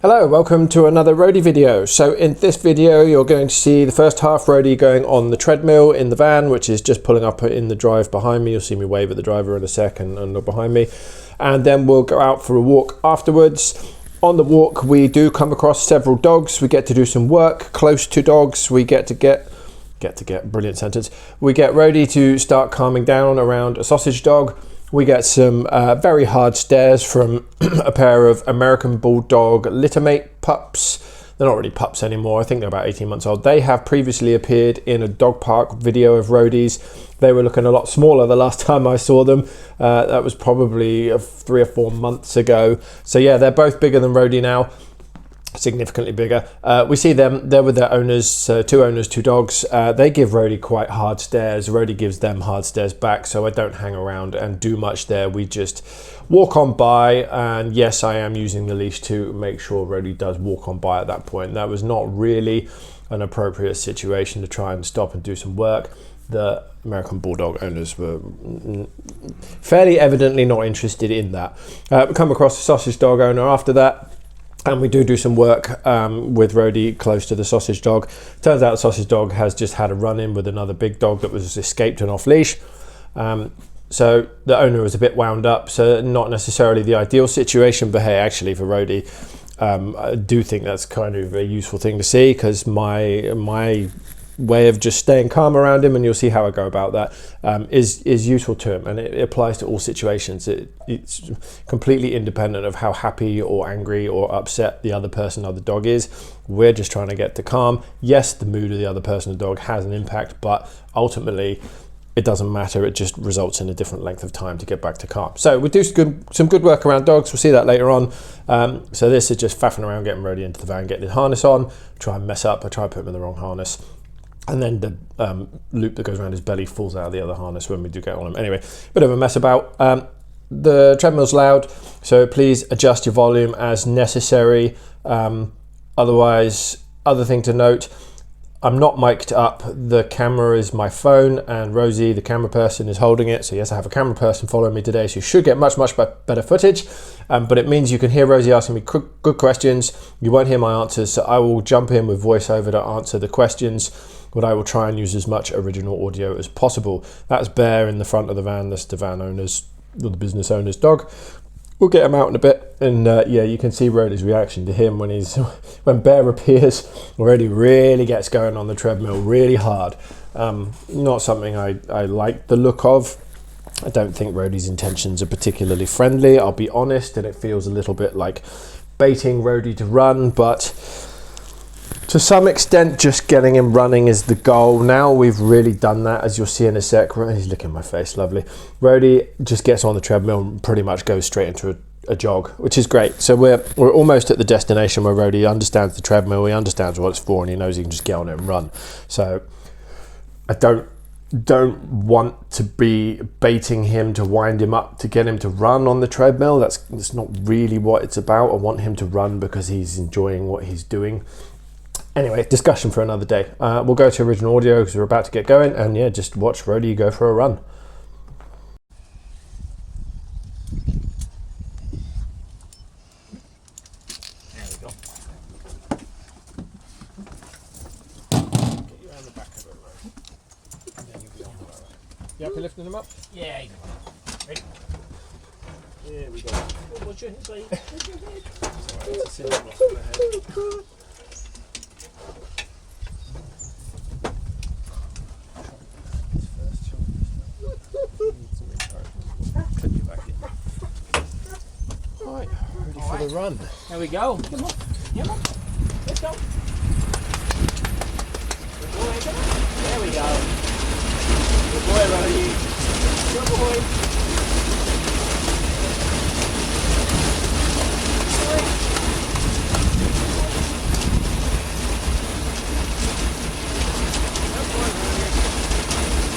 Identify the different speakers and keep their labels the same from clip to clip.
Speaker 1: Hello, welcome to another Roadie video. So in this video you're going to see the first half Roadie going on the treadmill in the van, which is just pulling up in the drive behind me. You'll see me wave at the driver in a sec and look behind me. And then we'll go out for a walk afterwards. On the walk we do come across several dogs. We get to do some work close to dogs. We get to get, brilliant sentence. We get Roadie to start calming down around a sausage dog. We get some very hard stares from a pair of American Bulldog littermate pups. They're not really pups anymore. I think they're about 18 months old. They have previously appeared in a dog park video of Roadie's. They were looking a lot smaller the last time I saw them. That was probably 3 or 4 months ago. So yeah, they're both bigger than Roadie now. Significantly bigger. We see them, they're with their owners, two owners, two dogs. They give Roadie quite hard stares. Roadie gives them hard stares back, so I don't hang around and do much there. We just walk on by, and yes, I am using the leash to make sure Roadie does walk on by at that point. That was not really an appropriate situation to try and stop and do some work. The American Bulldog owners were fairly evidently not interested in that. We come across a sausage dog owner after that, and we do some work with Roadie close to the sausage dog. Turns out the sausage dog has just had a run-in with another big dog that was escaped and off leash. So the owner was a bit wound up, so not necessarily the ideal situation, but hey, actually for Roadie, I do think that's kind of a useful thing to see, because my way of just staying calm around him, and you'll see how I go about that, is useful to him, and it applies to all situations. It's completely independent of how happy or angry or upset the other person or the dog is. We're just trying to get to calm. Yes, the mood of the other person or dog has an impact, but ultimately it doesn't matter. It just results in a different length of time to get back to calm. So we do some good work around dogs. We'll see that later on. So this is just faffing around, getting Roadie into the van, getting his harness on. Try and mess up. I try and put him in the wrong harness, and then the loop that goes around his belly falls out of the other harness when we do get on him. Anyway, bit of a mess about. The treadmill's loud, so please adjust your volume as necessary. Otherwise, other thing to note, I'm not mic'd up. The camera is my phone, and Rosie, the camera person, is holding it. So yes, I have a camera person following me today, so you should get much better footage. But it means you can hear Rosie asking me good questions. You won't hear my answers, so I will jump in with voiceover to answer the questions, but I will try and use as much original audio as possible. That's Bear in the front of the van. That's the van owner's, or the business owner's dog. We'll get him out in a bit, and yeah, you can see Roadie's reaction to him when Bear appears. Already really gets going on the treadmill really hard. Not something I like the look of. I don't think Roadie's intentions are particularly friendly, I'll be honest, and it feels a little bit like baiting Roadie to run, but to some extent just getting him running is the goal. Now we've really done that, as you'll see in a sec. He's licking my face, lovely. Roadie just gets on the treadmill and pretty much goes straight into a jog, which is great. So we're almost at the destination where Roadie understands the treadmill, he understands what it's for, and he knows he can just get on it and run. So I don't want to be baiting him to wind him up to get him to run on the treadmill. That's not really what it's about. I want him to run because he's enjoying what he's doing. Anyway, discussion for another day. We'll go to original audio because we're about to get going, and yeah, just watch Roadie go for a run.
Speaker 2: There we go. Get you around the back of it, Roadie. And then you'll be on the road.
Speaker 1: You happy lifting him up?
Speaker 2: Yeah, you go. Ready? There we go. Oh, watch your head, mate. Watch your head. Sorry, it's a silly block on the head.
Speaker 1: Right, ready for the run.
Speaker 2: There we go. Come on. Come on. Let's go. Good boy, come on. There we go. Good boy, Roadie. Good boy.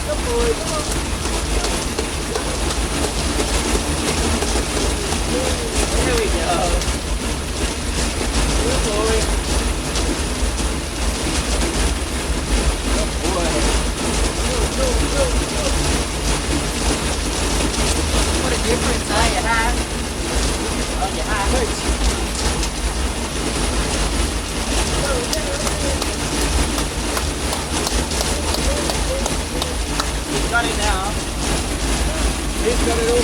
Speaker 2: Good boy, come on. There we go. Good boy. Good boy. Go, go, go, go.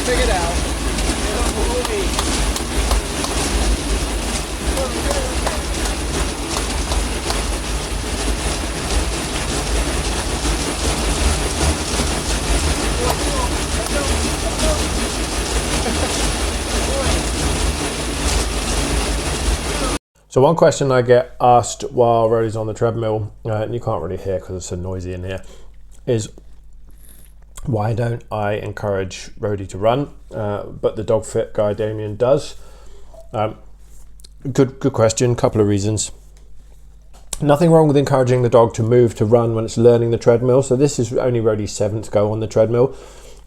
Speaker 1: figured out. Get up for Roadie. So one question I get asked while Roadie's on the treadmill, and you can't really hear because it's so noisy in here, is why don't I encourage Roadie to run, but the dog fit guy Damien does? Good question. Couple of reasons. Nothing wrong with encouraging the dog to move to run when it's learning the treadmill. So this is only Roadie's 7th go on the treadmill.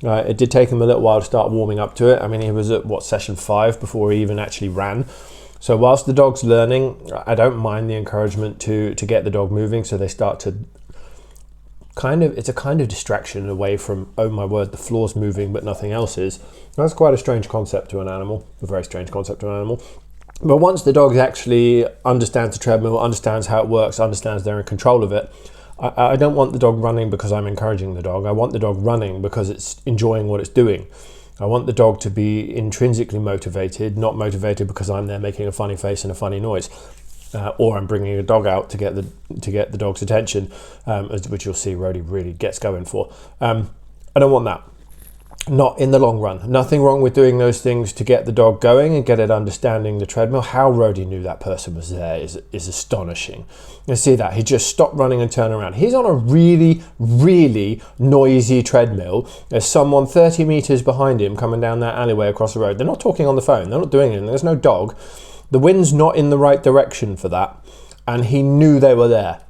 Speaker 1: It did take him a little while to start warming up to it. I mean, he was at session 5 before he even actually ran. So whilst the dog's learning, I don't mind the encouragement to get the dog moving, so they start to it's a kind of distraction away from, oh my word, the floor's moving but nothing else is. That's quite a strange concept to an animal, a very strange concept to an animal. But once the dog actually understands the treadmill, understands how it works, understands they're in control of it, I don't want the dog running because I'm encouraging the dog. I want the dog running because it's enjoying what it's doing. I want the dog to be intrinsically motivated, not motivated because I'm there making a funny face and a funny noise, or I'm bringing a dog out to get the dog's attention, which you'll see Roadie really gets going for. I don't want that. Not in the long run. Nothing wrong with doing those things to get the dog going and get it understanding the treadmill. How Roadie knew that person was there is astonishing. You see that? He just stopped running and turned around. He's on a really, really noisy treadmill. There's someone 30 meters behind him coming down that alleyway across the road. They're not talking on the phone. They're not doing anything. There's no dog. The wind's not in the right direction for that. And he knew they were there.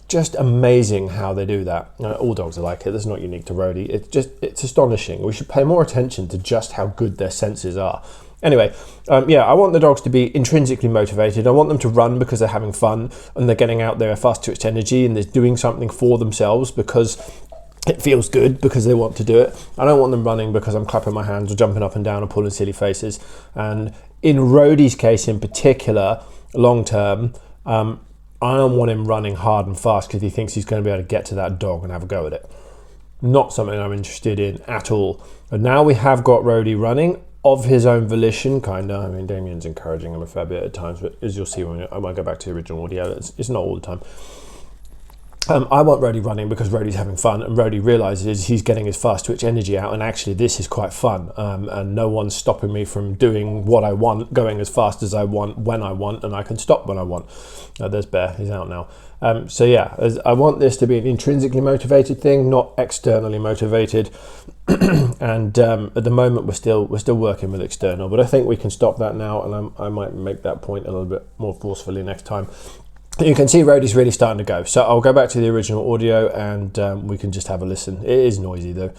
Speaker 1: Just amazing how they do that. All dogs are like it. That's not unique to Roadie. It's astonishing. We should pay more attention to just how good their senses are. Anyway, I want the dogs to be intrinsically motivated. I want them to run because they're having fun and they're getting out there fast-twitch energy and they're doing something for themselves because it feels good, because they want to do it. I don't want them running because I'm clapping my hands or jumping up and down or pulling silly faces. And in Roadie's case in particular, long term, I don't want him running hard and fast because he thinks he's going to be able to get to that dog and have a go at it. Not something I'm interested in at all. And now we have got Roadie running of his own volition, kind of. I mean, Damien's encouraging him a fair bit at times, but as you'll see when I might go back to the original audio, it's not all the time. I want Roadie running because Roadie's having fun and Roadie realises he's getting his fast twitch energy out, and actually this is quite fun, and no one's stopping me from doing what I want, going as fast as I want, when I want, and I can stop when I want. There's Bear, he's out now. I want this to be an intrinsically motivated thing, not externally motivated. And at the moment we're still working with external, but I think we can stop that now, and I might make that point a little bit more forcefully next time. You can see Roadie's really starting to go. So I'll go back to the original audio and we can just have a listen. It is noisy though.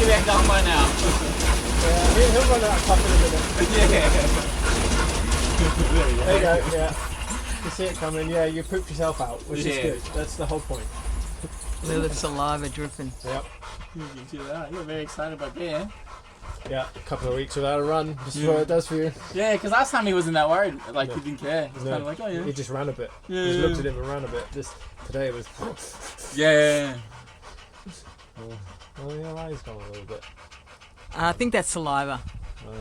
Speaker 3: should be done by now.
Speaker 1: Yeah, he'll run out of cup in a minute. There you go, yeah. You see it coming, yeah, you pooped yourself out, which is good. That's the whole point.
Speaker 4: Little saliva dripping.
Speaker 1: Yep.
Speaker 3: You can do that. You're very excited about beer.
Speaker 1: Yeah, a couple of weeks without a run. This is what it does for you.
Speaker 3: Yeah, because last time he wasn't that worried. Like,
Speaker 1: No.
Speaker 3: he didn't care. He was kind of like, oh yeah.
Speaker 1: He just ran a bit.
Speaker 3: Yeah,
Speaker 1: Just
Speaker 3: yeah,
Speaker 1: looked at him and ran a bit. Today was...
Speaker 3: Yeah.
Speaker 1: Oh, your eyes gone a little bit.
Speaker 4: I think that's saliva.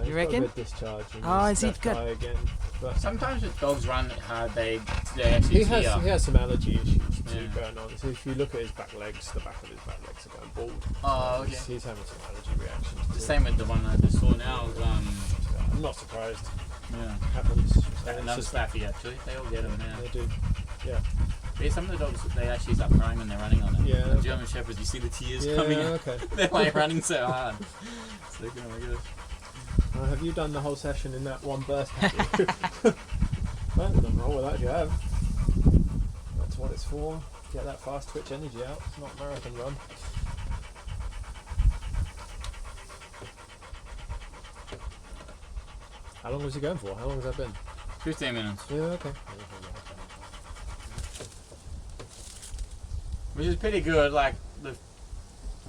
Speaker 1: He's
Speaker 4: reckon?
Speaker 1: got a bit discharge. in
Speaker 4: Oh,
Speaker 1: his
Speaker 4: is he
Speaker 1: left
Speaker 4: got-
Speaker 1: eye again. But
Speaker 3: Sometimes if dogs run hard, they actually
Speaker 1: he has some allergy issues too
Speaker 3: Yeah.
Speaker 1: going on. So if you look at his back legs, the back of his back legs are going bald.
Speaker 3: Oh, okay.
Speaker 1: He's having some allergy reactions.
Speaker 3: The
Speaker 1: too.
Speaker 3: same with the one I just saw now.
Speaker 1: I'm not surprised.
Speaker 3: Yeah.
Speaker 1: Happens.
Speaker 3: And
Speaker 1: It's
Speaker 3: those
Speaker 1: just-
Speaker 3: Staffy actually, they all get them now.
Speaker 1: They do. Yeah.
Speaker 3: Yeah, some of the dogs, they actually start crying when they're running on it.
Speaker 1: Yeah,
Speaker 3: The
Speaker 1: okay.
Speaker 3: German Shepherds, you see the tears
Speaker 1: Yeah,
Speaker 3: coming out.
Speaker 1: okay.
Speaker 3: They're like running so hard. So they're going, oh my gosh.
Speaker 1: Have you done the whole session in that one burst? Have you? Well, nothing wrong with that if you have. That's what it's for. Get that fast twitch energy out. It's not a marathon run. How long was he going for? How long has that been?
Speaker 3: 15 minutes.
Speaker 1: Yeah, okay.
Speaker 3: Which is pretty good. Like, the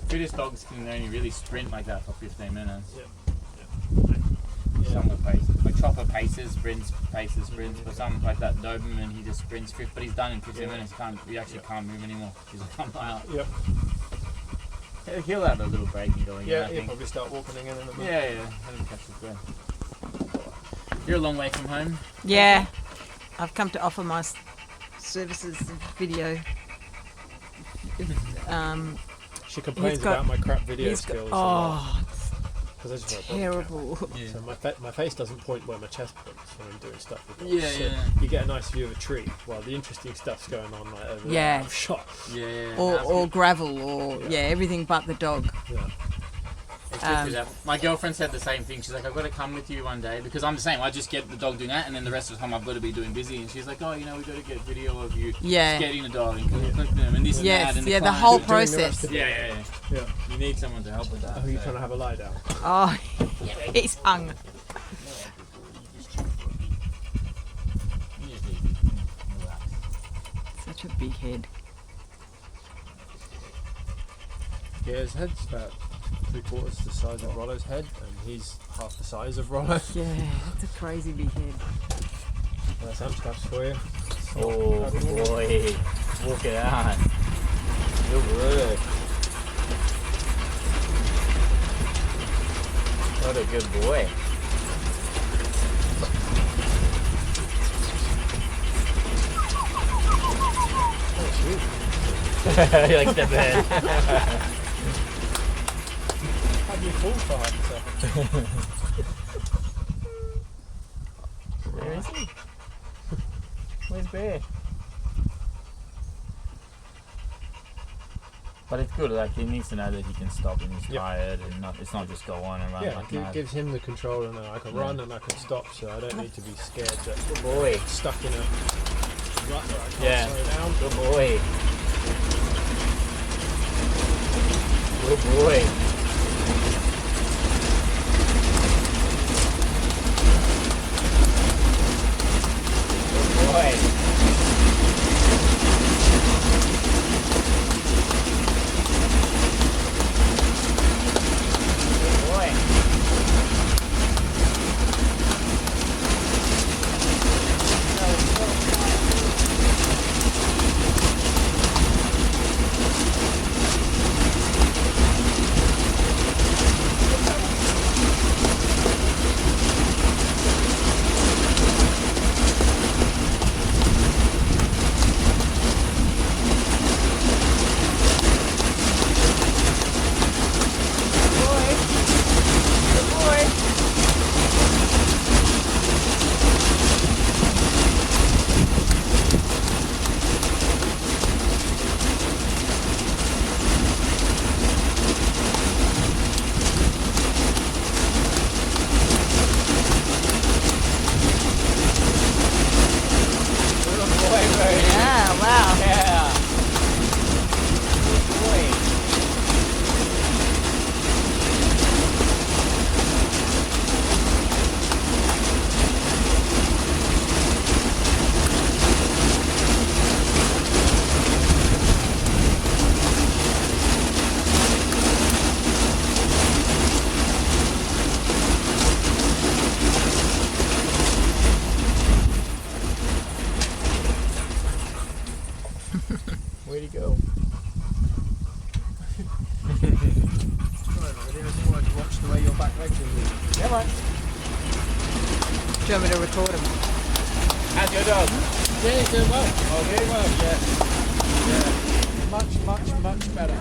Speaker 3: fittest dogs can only really sprint like that for 15 minutes.
Speaker 1: Yeah.
Speaker 3: Some will pace. Like Chopper paces, sprints, but some like that Doberman, he just sprints, but he's done in 15 minutes. He actually can't move anymore. He's like, I'm out.
Speaker 1: Yep.
Speaker 3: He'll have a little breaking going.
Speaker 1: Yeah,
Speaker 3: I
Speaker 1: he'll
Speaker 3: think.
Speaker 1: probably start walking again in a bit.
Speaker 3: Yeah. Let him catch his breath. You're a long way from home.
Speaker 4: Yeah. I've come to offer my services video.
Speaker 1: She complains
Speaker 4: He's got-
Speaker 1: about my crap video
Speaker 4: He's got,
Speaker 1: skills. a lot,
Speaker 4: oh,
Speaker 1: 'cause I just wear a body
Speaker 4: terrible.
Speaker 3: Yeah.
Speaker 1: So my face doesn't point where my chest points when I'm doing stuff with dogs.
Speaker 3: Yeah,
Speaker 1: So
Speaker 3: yeah.
Speaker 1: you get a nice view of a tree while the interesting stuff's going on like over
Speaker 4: Yeah.
Speaker 1: there. Shot.
Speaker 3: Yeah.
Speaker 4: Or gravel, or everything but the dog.
Speaker 1: Yeah.
Speaker 3: It's good to that. My girlfriend said the same thing. She's like, I've got to come with you one day because I'm the same. I just get the dog doing that, and then the rest of the time I've got to be doing busy. And she's like, oh, we've got to get video of you
Speaker 4: Yeah.
Speaker 3: getting the dog and clipping them and this and that.
Speaker 4: Yes,
Speaker 3: And
Speaker 4: the
Speaker 3: climb.
Speaker 4: whole
Speaker 1: Doing the rest
Speaker 4: process.
Speaker 1: of
Speaker 3: Yeah.
Speaker 1: Yeah.
Speaker 3: You need someone to help with that.
Speaker 1: Oh, you're
Speaker 3: so.
Speaker 1: trying to have a lie down.
Speaker 4: Oh, he's hung.
Speaker 3: You just need to relax.
Speaker 4: Such a big head.
Speaker 1: Yeah, his head's about 3/4 the size of Rollo's head, and he's half the size of Rollo.
Speaker 4: Yeah, it's a crazy big head.
Speaker 1: That's some stuffs for you.
Speaker 3: Oh boy, walk it out. Good work. What a good boy. You like step ahead.
Speaker 1: How do you fall for half a second?
Speaker 3: Where is he? Where's Bear? But it's good, like he needs to know that he can stop when he's
Speaker 1: Yep.
Speaker 3: tired and it's not just go on and run
Speaker 1: Yeah,
Speaker 3: like
Speaker 1: it
Speaker 3: mad.
Speaker 1: gives him the control, and I can run and I can stop, so I don't need to be scared that
Speaker 3: Good boy.
Speaker 1: I'm stuck in a rut where I can't
Speaker 3: Yeah.
Speaker 1: slow down.
Speaker 3: Good boy. Good boy. Good boy. Good boy.
Speaker 2: the way your back legs are moving. Yeah, right.
Speaker 4: Do you want me to record him?
Speaker 2: How's your dog? Yeah, he's doing well. Oh, very well, yeah. Yeah. Much, much, much better.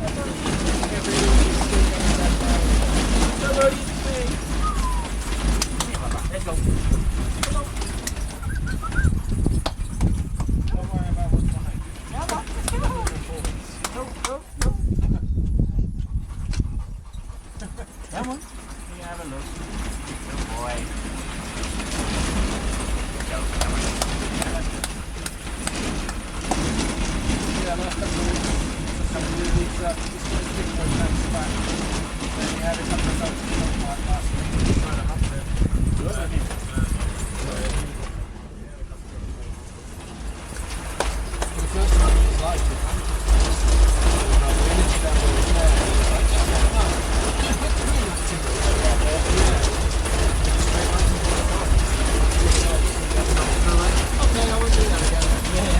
Speaker 2: Every week he's still getting better. So, Roadie, let's go. Don't worry about what's behind you. Come on, let's go. Go. Come on. You have a look. Good boy. Go, come on. Yeah, last couple of weeks, just had a really weeks up, just got a big one down the back. Then we had a couple of dogs like last week, trying to hump it. For the first time in his life, he humped it. The energy down there was there. He was like, yeah, no, just get the wheel out there. Straight up and down the car. Okay, I won't do that again. Yeah.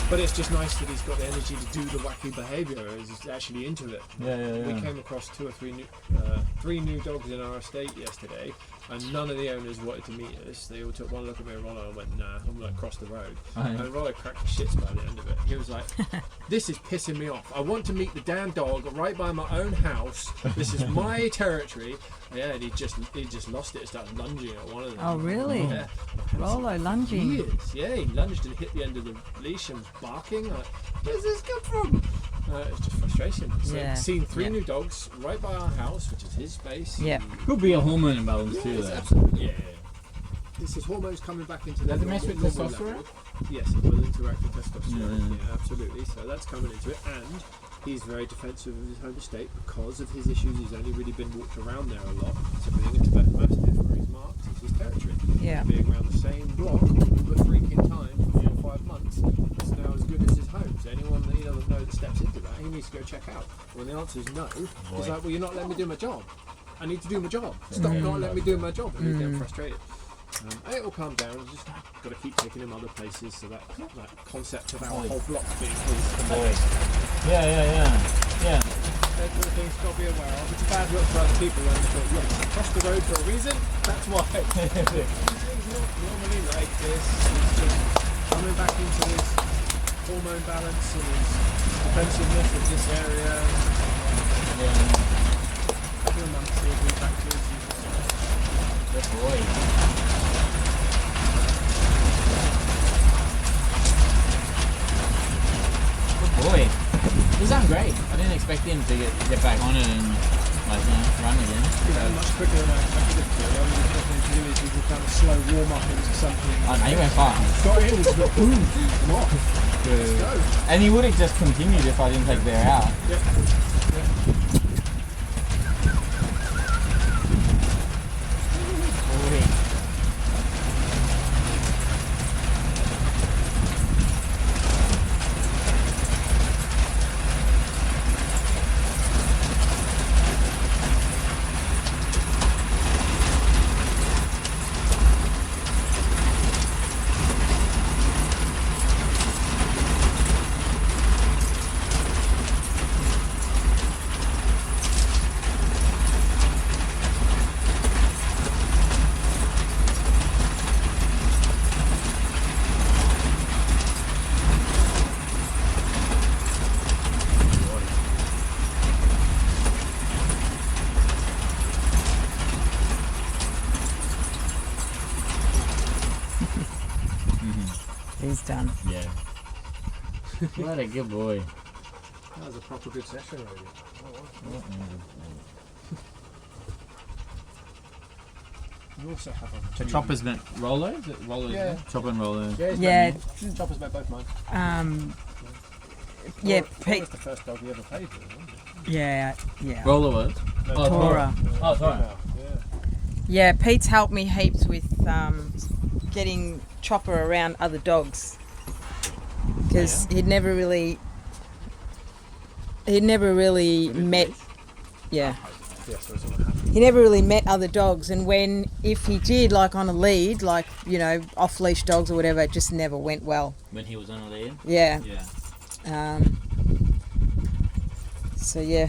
Speaker 2: But it's just nice that he's got the energy to do the wacky behaviour, he's actually into it. We came across 2 or 3 new dogs in our estate yesterday, and none of the owners wanted to meet us. They all took one look at me and Rollo and went, nah, I'm like across the road. And Rollo cracked the shits by the end of it. He was like, this is pissing me off. I want to meet the damn dog right by my own house. This is my territory. Yeah, and he just lost it and started lunging at one of them.
Speaker 4: Oh, really?
Speaker 2: Yeah.
Speaker 4: Rollo lunging.
Speaker 2: He is, yeah, he lunged and hit the end of the leash and was barking. Like, where's this come from? It's just frustration. So seen 3 new dogs right by our house, which is his space.
Speaker 3: Yeah. Could be a hormone imbalance too, though.
Speaker 2: Absolutely. Yeah. This is hormones coming back into their
Speaker 3: Does it mess with
Speaker 2: normal
Speaker 3: testosterone?
Speaker 2: level. Yes, it will interact with testosterone. Yeah, absolutely. So that's coming into it, and he's very defensive of his home estate because of his issues. He's only really been walked around there a lot. So being a Tibetan Mastiff, where he's marked, is his territory.
Speaker 4: Yeah.
Speaker 2: Being around the same block all the freaking time for 4 or 5 months, it's now as good as his home. So anyone that he doesn't know that steps into that, he needs to go check out. When the answer is no, he's like, well, you're not letting me do my job. I need to do my job. Stop not letting me do my job. And he's getting frustrated. And it will calm down. You just got to keep taking him other places. So that concept of our whole block being his.
Speaker 3: Yeah.
Speaker 2: Those sort of things got to be aware of. It's a bad look for other people when they thought, look, I crossed the road for a reason. That's why. He's not normally like this. He's just coming back into his hormone balance and his defensiveness of this area. Couple of months he'll be back to his usual.
Speaker 3: Good boy. Good boy. He's done great. I didn't expect him to get back on it and run again.
Speaker 2: He's much quicker than I expected him to. All he was looking to do is he would kind of slow warm up into something.
Speaker 3: Oh no, he went far.
Speaker 2: Got in, he's got boom, I'm off. Let's go.
Speaker 3: And he would have just continued if I didn't take Bear out.
Speaker 4: done.
Speaker 3: Yeah. What a good boy.
Speaker 2: That was a proper good session, really. You also have a
Speaker 3: So Chopper's met Rollo? Is it Rollo?
Speaker 2: Yeah.
Speaker 3: Chopper and Rollo.
Speaker 2: Yeah,
Speaker 4: Yeah,
Speaker 2: Chopper's met both mine.
Speaker 4: yeah,
Speaker 2: That
Speaker 4: Pete.
Speaker 2: was the first dog we ever played with, wasn't it?
Speaker 4: Yeah, yeah.
Speaker 3: Rollo was?
Speaker 2: No,
Speaker 4: Tora.
Speaker 3: Oh, sorry.
Speaker 2: Yeah.
Speaker 4: Yeah, Pete's helped me heaps with getting Chopper around other dogs because he'd never really met. Yeah.
Speaker 2: Yeah, so it's all happening.
Speaker 4: He never really met other dogs, and if he did, like on a lead, like, you know, off leash dogs or whatever, it just never went well.
Speaker 3: When he was on a lead?
Speaker 4: Yeah.
Speaker 3: Yeah.
Speaker 4: So yeah,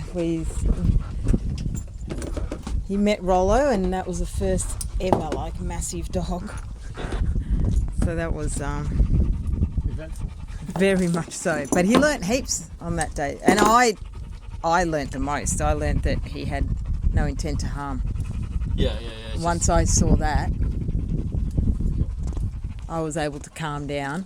Speaker 4: he met Rollo, and that was the first ever like massive dog. So that was
Speaker 2: Eventful.
Speaker 4: very much so. But he learnt heaps on that day, and I learnt the most. I learnt that he had no intent to harm.
Speaker 3: Yeah.
Speaker 4: Once I saw that, I was able to calm down,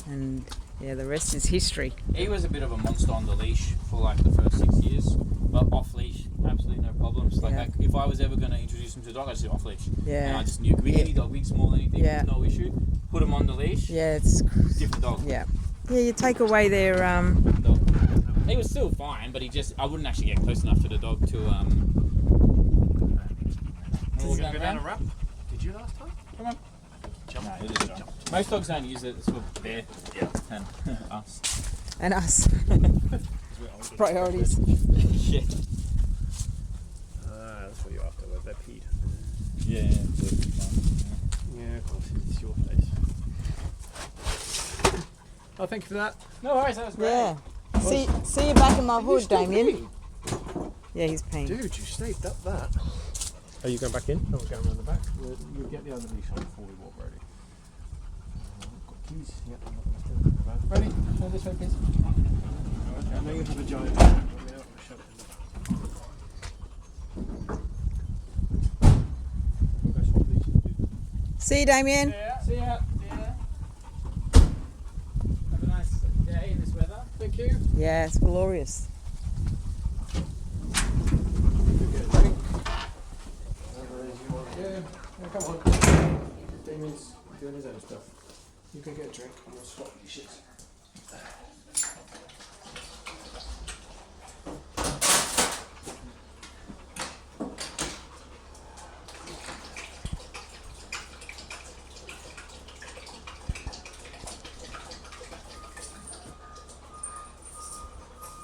Speaker 4: and yeah, the rest is history.
Speaker 3: He was a bit of a monster on the leash for like the first 6 years, but off leash, absolutely no problems. Like,
Speaker 4: Yeah.
Speaker 3: if I was ever going to introduce him to a dog, I'd just do off leash.
Speaker 4: Yeah.
Speaker 3: And I just knew, could be any dog, big, small, anything,
Speaker 4: Yeah.
Speaker 3: no issue. Put him on the leash,
Speaker 4: Yeah, it's
Speaker 3: different dog.
Speaker 4: yeah. You take away their
Speaker 3: Dog. He was still fine, but I wouldn't actually get close enough to the dog to
Speaker 2: We're going to go down a wrap. Did you last time?
Speaker 3: Come on.
Speaker 2: Jump.
Speaker 3: No, it is jump. Most dogs don't use it, it's for their and us.
Speaker 4: and us priorities.
Speaker 3: Yeah.
Speaker 2: That's what you're after, where they're peed.
Speaker 3: Yeah.
Speaker 2: Yeah, of course, it's your place. Oh, thank you for that.
Speaker 3: No worries, that was great.
Speaker 4: Yeah. See you back in my hood,
Speaker 2: still
Speaker 4: Damien. Yeah, he's peeing.
Speaker 2: Dude, you saved up that. Are you going back in? No, we're going around the back. You'll get the other leash on before we walk, Roadie. Got keys. Yeah, I'm not going to Ready? Go this way, please. Okay, I know you have a giant. Let me know. I'll shove it in the back. We'll go swap leashes.
Speaker 4: See you, Damien.
Speaker 3: See ya. Have a nice day in this weather.
Speaker 2: Thank you.
Speaker 4: Yeah, it's glorious.
Speaker 2: Get a drink. Whatever it is you want to do. Yeah, come on. Damien's doing his own stuff. You can get a drink and we'll swap leashes.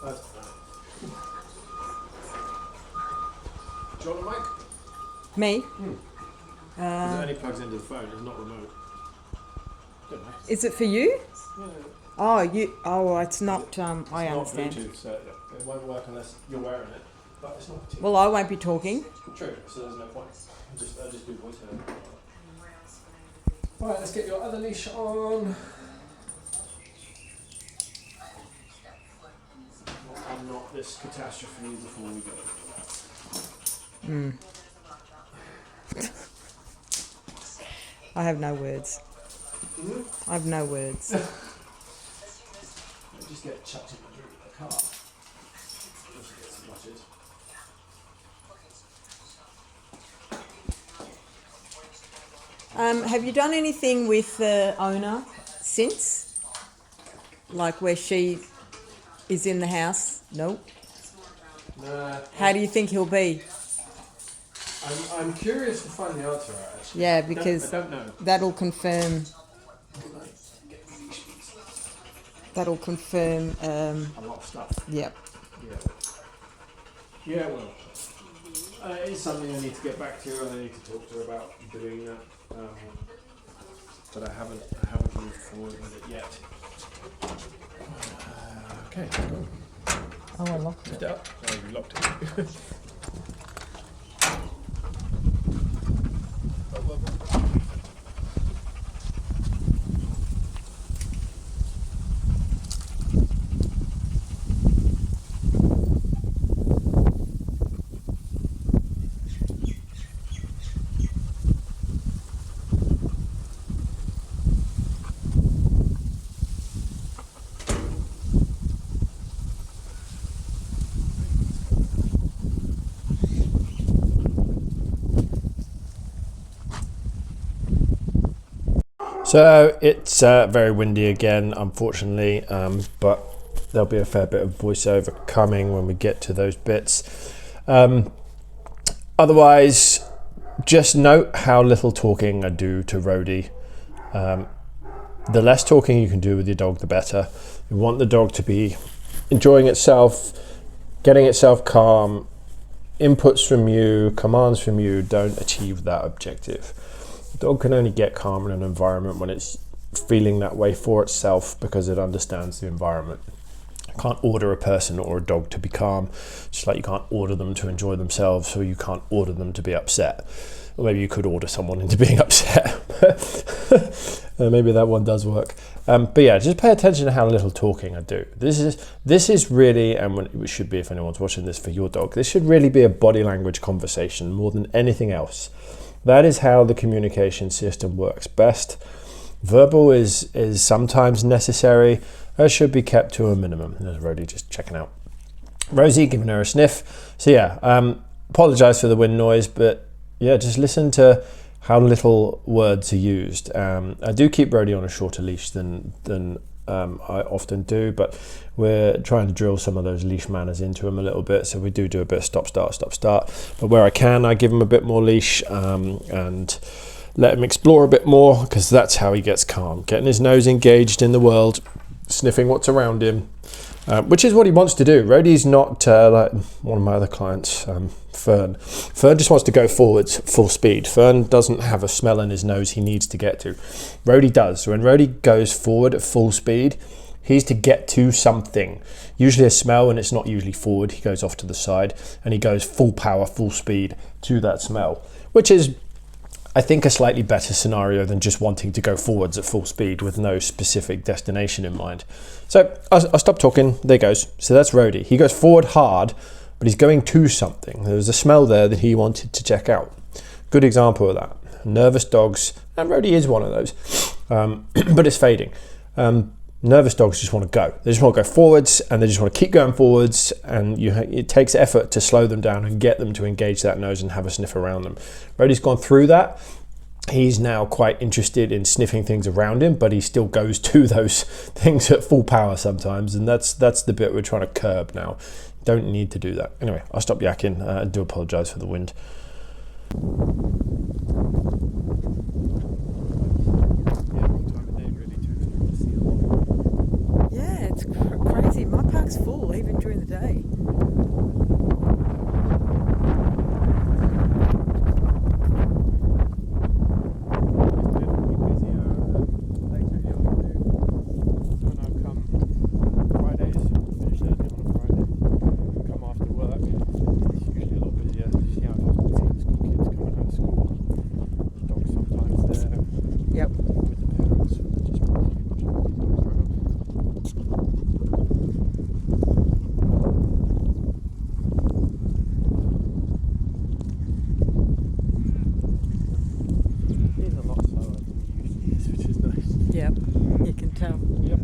Speaker 2: That's fine. Do you want a mic?
Speaker 4: Me?
Speaker 2: It only plugs into the phone, it's not remote. Don't know.
Speaker 4: Is it for you?
Speaker 2: Yeah,
Speaker 4: Oh, you. Oh, it's not. I
Speaker 2: it's
Speaker 4: understand.
Speaker 2: not Bluetooth, so it won't work unless you're wearing it. But it's not too
Speaker 4: Well, I won't be talking.
Speaker 2: true, so there's no point. I just do voice over. Alright, let's get your other leash on. I'm not this catastrophe before we go.
Speaker 4: I have no words. I have no words.
Speaker 2: I just get chucked in the car. Just get some watches.
Speaker 4: Have you done anything with the owner since? Like where she is in the house? No.
Speaker 2: Nah,
Speaker 4: How do you think he'll be?
Speaker 2: I'm curious to find the answer out actually.
Speaker 4: Yeah,
Speaker 2: I
Speaker 4: because
Speaker 2: don't know.
Speaker 4: that'll confirm. That'll confirm.
Speaker 2: A lot of stuff.
Speaker 4: Yep.
Speaker 2: Yeah. Yeah, well, it's something I need to get back to, and I need to talk to her about doing that. But I haven't moved forward with it yet. Okay, let's go.
Speaker 4: Oh, I locked
Speaker 2: Lift it up. Oh, you locked it.
Speaker 1: So it's very windy again, unfortunately, but there'll be a fair bit of voiceover coming when we get to those bits. Otherwise, just note how little talking I do to Roadie. The less talking you can do with your dog, the better. You want the dog to be enjoying itself, getting itself calm. Inputs from you, commands from you don't achieve that objective. The dog can only get calm in an environment when it's feeling that way for itself because it understands the environment. You can't order a person or a dog to be calm, just like you can't order them to enjoy themselves, or you can't order them to be upset. Or maybe you could order someone into being upset. Maybe that one does work. But yeah, just pay attention to how little talking I do. This is really, and it should be if anyone's watching this for your dog, this should really be a body language conversation more than anything else. That is how the communication system works best. Verbal is sometimes necessary. It should be kept to a minimum. There's Roadie just checking out Rosie, giving her a sniff. So yeah, apologise for the wind noise, but yeah, just listen to how little words are used. I do keep Roadie on a shorter leash than I often do, but we're trying to drill some of those leash manners into him a little bit. So we do a bit of stop, start. But where I can, I give him a bit more leash and let him explore a bit more, because that's how he gets calm. Getting his nose engaged in the world, sniffing what's around him, which is what he wants to do. Roadie's not like one of my other clients, Fern. Fern just wants to go forwards full speed. Fern doesn't have a smell in his nose he needs to get to. Roadie does. So when Roadie goes forward at full speed, he's to get to something, usually a smell, and it's not usually forward. He goes off to the side and he goes full power, full speed to that smell, which is, I think, a slightly better scenario than just wanting to go forwards at full speed with no specific destination in mind. So I'll stop talking. There goes. So that's Roadie. He goes forward hard, but he's going to something. There was a smell there that he wanted to check out. Good example of that. Nervous dogs, and Roadie is one of those, but it's fading. Nervous dogs just want to go. They just want to go forwards, and they just want to keep going forwards, and it takes effort to slow them down and get them to engage that nose and have a sniff around them. Roadie's gone through that. He's now quite interested in sniffing things around him, but he still goes to those things at full power sometimes, and that's the bit we're trying to curb now. Don't need to do that. Anyway, I'll stop yakking. I do apologise for the wind.
Speaker 4: Yeah, it's crazy. My park's full even during the day. Yep, you can tell.
Speaker 2: Yep.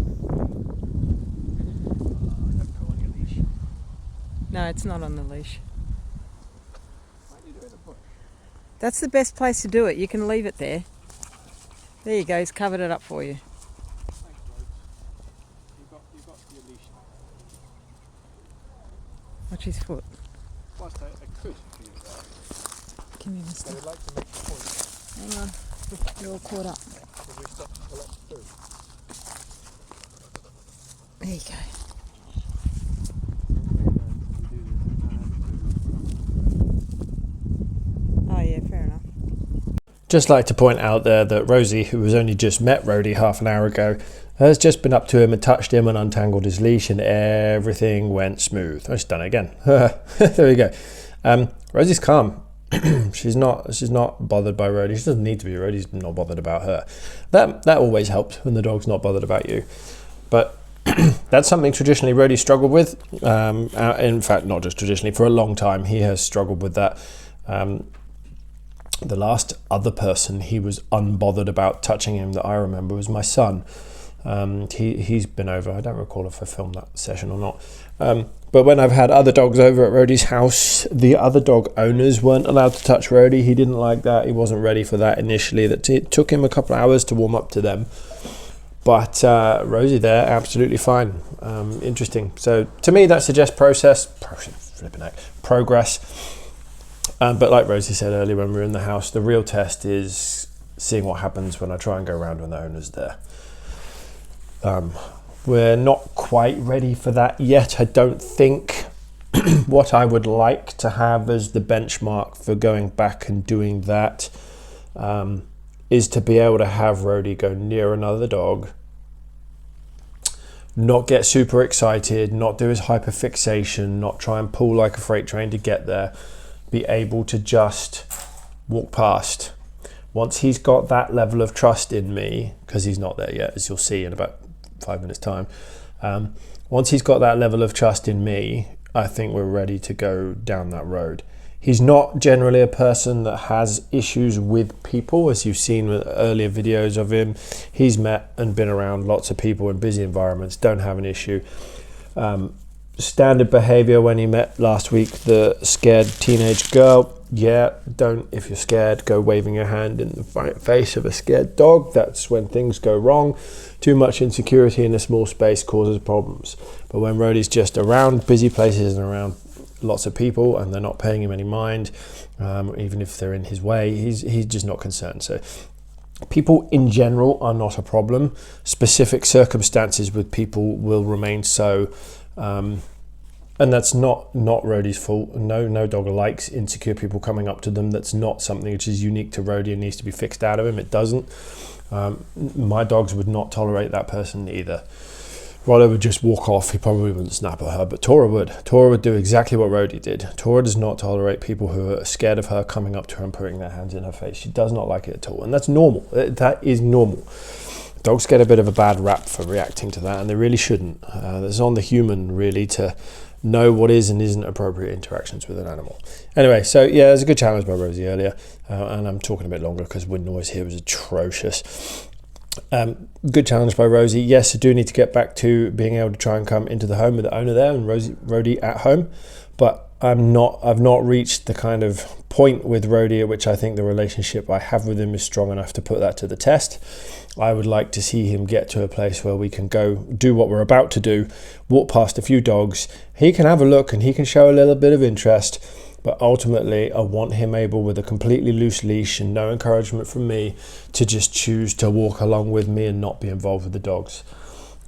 Speaker 4: No, it's not on the leash. That's the best place to do it. You can leave it there. There you go, he's covered it up for you.
Speaker 2: Thanks, Rhodes. You've got your leash now.
Speaker 4: Watch his foot.
Speaker 2: Whilst I could do that,
Speaker 4: Come here,
Speaker 2: I
Speaker 4: mister.
Speaker 2: would like to make the point
Speaker 4: Hang on, you're all caught up.
Speaker 2: that we stopped to collect food.
Speaker 4: There you go. Oh yeah, fair enough.
Speaker 1: Just like to point out there that Rosie, who has only just met Roadie half an hour ago, has just been up to him and touched him and untangled his leash, and everything went smooth. Oh, she's done it again. There we go. Rosie's calm. She's not bothered by Roadie. She doesn't need to be. Roadie's not bothered about her. That always helps when the dog's not bothered about you. But that's something traditionally Roadie struggled with. In fact, not just traditionally, for a long time he has struggled with that. The last other person he was unbothered about touching him that I remember was my son. He's been over. I don't recall if I filmed that session or not. But when I've had other dogs over at Roadie's house, the other dog owners weren't allowed to touch Roadie. He didn't like that. He wasn't ready for that initially. It took him a couple of hours to warm up to them. But Rosie there, absolutely fine. Interesting. So to me, that suggests progress. But like Rosie said earlier when we were in the house, the real test is seeing what happens when I try and go around when the owner's there. We're not quite ready for that yet. I don't think. What I would like to have as the benchmark for going back and doing that is to be able to have Roadie go near another dog, not get super excited, not do his hyperfixation, not try and pull like a freight train to get there, be able to just walk past. Once he's got that level of trust in me, because he's not there yet, as you'll see in about 5 minutes time, once he's got that level of trust in me, I think we're ready to go down that road. He's not generally a person that has issues with people, as you've seen with earlier videos of him. He's met and been around lots of people in busy environments, don't have an issue. Standard behavior when he met last week, the scared teenage girl. Yeah, don't, if you're scared, go waving your hand in the face of a scared dog. That's when things go wrong. Too much insecurity in a small space causes problems. But when Roadie's just around busy places and around lots of people and they're not paying him any mind, even if they're in his way, he's just not concerned. So people in general are not a problem. Specific circumstances with people will remain so. And that's not Roadie's fault. No dog likes insecure people coming up to them. That's not something which is unique to Roadie and needs to be fixed out of him. It doesn't. My dogs would not tolerate that person either. Rollo would just walk off. He probably wouldn't snap at her, but Tora would. Tora would do exactly what Roadie did. Tora does not tolerate people who are scared of her coming up to her and putting their hands in her face. She does not like it at all, and that's normal. That is normal. Dogs get a bit of a bad rap for reacting to that, and they really shouldn't. It's on the human, really, to know what is and isn't appropriate interactions with an animal. Anyway, so yeah, there's a good challenge by Rosie earlier, and I'm talking a bit longer because wind noise here was atrocious. Good challenge by Rosie. Yes, I do need to get back to being able to try and come into the home with the owner there and Roadie at home, but I've not reached the kind of point with Roadie at which I think the relationship I have with him is strong enough to put that to the test. I would like to see him get to a place where we can go do what we're about to do, walk past a few dogs. He can have a look and he can show a little bit of interest, but ultimately I want him able, with a completely loose leash and no encouragement from me, to just choose to walk along with me and not be involved with the dogs.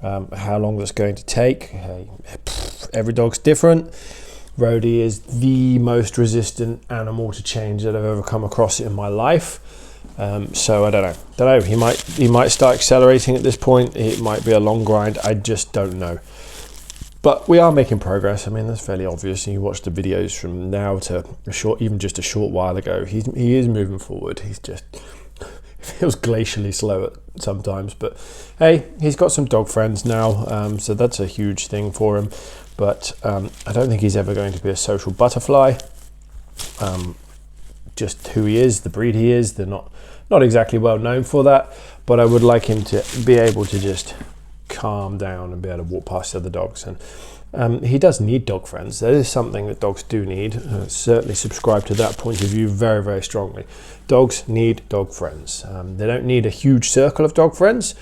Speaker 1: How long that's going to take, every dog's different. Roadie is the most resistant animal to change that I've ever come across in my life. So I don't know. He might start accelerating at this point. It might be a long grind. I just don't know. But we are making progress. I mean, that's fairly obvious. You watch the videos from now to even just a short while ago. He is moving forward. He's just feels glacially slow sometimes. But hey, he's got some dog friends now, so that's a huge thing for him. But I don't think he's ever going to be a social butterfly. Just who he is, the breed he is, they're not exactly well known for that, but I would like him to be able to just calm down and be able to walk past other dogs. And he does need dog friends. That is something that dogs do need. Certainly subscribe to that point of view very, very strongly. Dogs need dog friends. They don't need a huge circle of dog friends,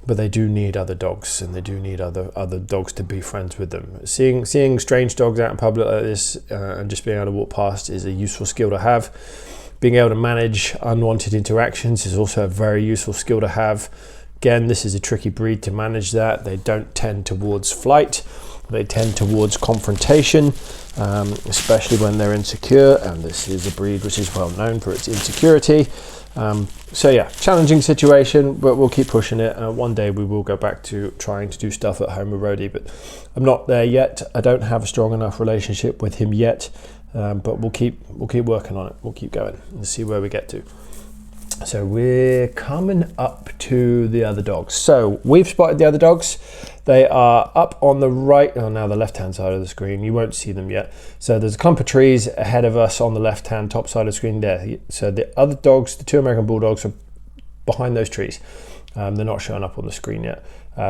Speaker 1: but they do need other dogs, and they do need other dogs to be friends with them. Seeing strange dogs out in public like this and just being able to walk past is a useful skill to have. Being able to manage unwanted interactions is also a very useful skill to have. Again, this is a tricky breed to manage that. They don't tend towards flight. They tend towards confrontation, especially when they're insecure, and this is a breed which is well known for its insecurity. So yeah, challenging situation, but we'll keep pushing it. One day we will go back to trying to do stuff at home with Roadie, but I'm not there yet. I don't have a strong enough relationship with him yet, but we'll keep working on it. We'll keep going and see where we get to. So we're coming up to the other dogs. So we've spotted the other dogs. They are up on the right, now the left-hand side of the screen. You won't see them yet. So there's a clump of trees ahead of us on the left-hand top side of the screen there. So the other dogs, the two American Bulldogs, are behind those trees. They're not showing up on the screen yet.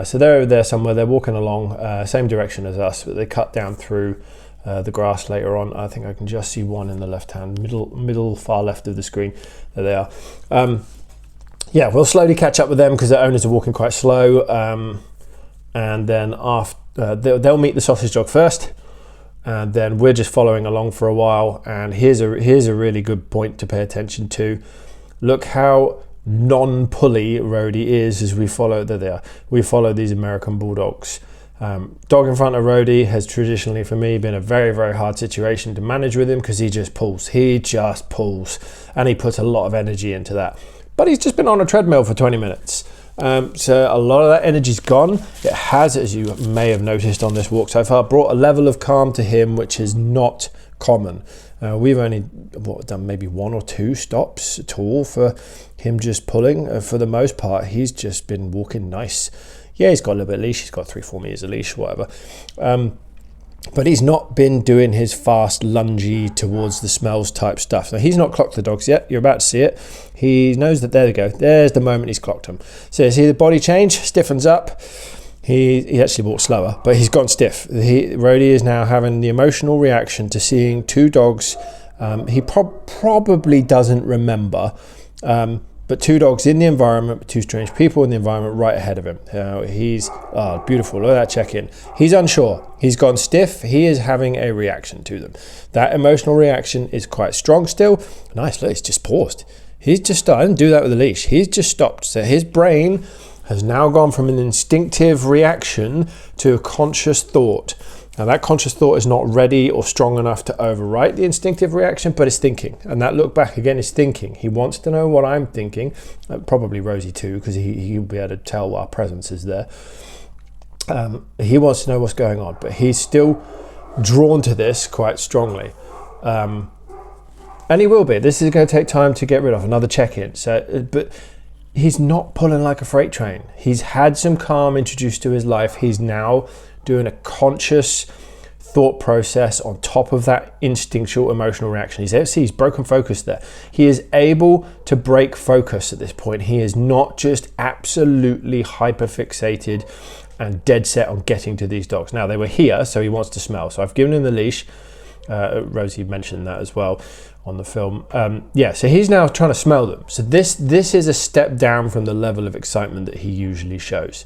Speaker 1: So they're over there somewhere. They're walking along, same direction as us, but they cut down through the grass later on. I think I can just see one in the left hand, middle far left of the screen. There they are. Yeah, we'll slowly catch up with them because their owners are walking quite slow. And then after they'll meet the sausage dog first, and then we're just following along for a while. And here's a really good point to pay attention to. Look how non-pulley Roadie is as we follow. There they are. We follow these American Bulldogs. Dog in front of Roadie has traditionally, for me, been a very, very hard situation to manage with him because he just pulls, and he puts a lot of energy into that. But he's just been on a treadmill for 20 minutes. So a lot of that energy's gone. It has, as you may have noticed on this walk so far, brought a level of calm to him, which is not common. We've only done maybe 1 or 2 stops at all for him just pulling. For the most part, he's just been walking nice. Yeah, he's got a little bit of leash. He's got 3-4 meters of leash, whatever. But he's not been doing his fast, lungy towards the smells type stuff. So he's not clocked the dogs yet. You're about to see it. He knows that, there they go. There's the moment he's clocked them. So you see the body change, stiffens up. He actually walked slower, but he's gone stiff. Roadie is now having the emotional reaction to seeing 2 dogs. He probably doesn't remember, but 2 dogs in the environment, 2 strange people in the environment right ahead of him. He's beautiful. Look at that check-in. He's unsure. He's gone stiff. He is having a reaction to them. That emotional reaction is quite strong still. Nice, look, he's just paused. He's just started. I didn't do that with the leash. He's just stopped. So his brain has now gone from an instinctive reaction to a conscious thought. Now that conscious thought is not ready or strong enough to overwrite the instinctive reaction, but it's thinking. And that look back again is thinking. He wants to know what I'm thinking. Probably Rosie too, because he'll be able to tell our presence is there. He wants to know what's going on, but he's still drawn to this quite strongly. And he will be. This is going to take time to get rid of. Another check-in. But he's not pulling like a freight train. He's had some calm introduced to his life. He's now doing a conscious thought process on top of that instinctual emotional reaction. He's broken focus there. He is able to break focus at this point. He is not just absolutely hyper-fixated and dead set on getting to these dogs. Now, they were here, so he wants to smell. So I've given him the leash. Rosie mentioned that as well on the film. So he's now trying to smell them. So this is a step down from the level of excitement that he usually shows.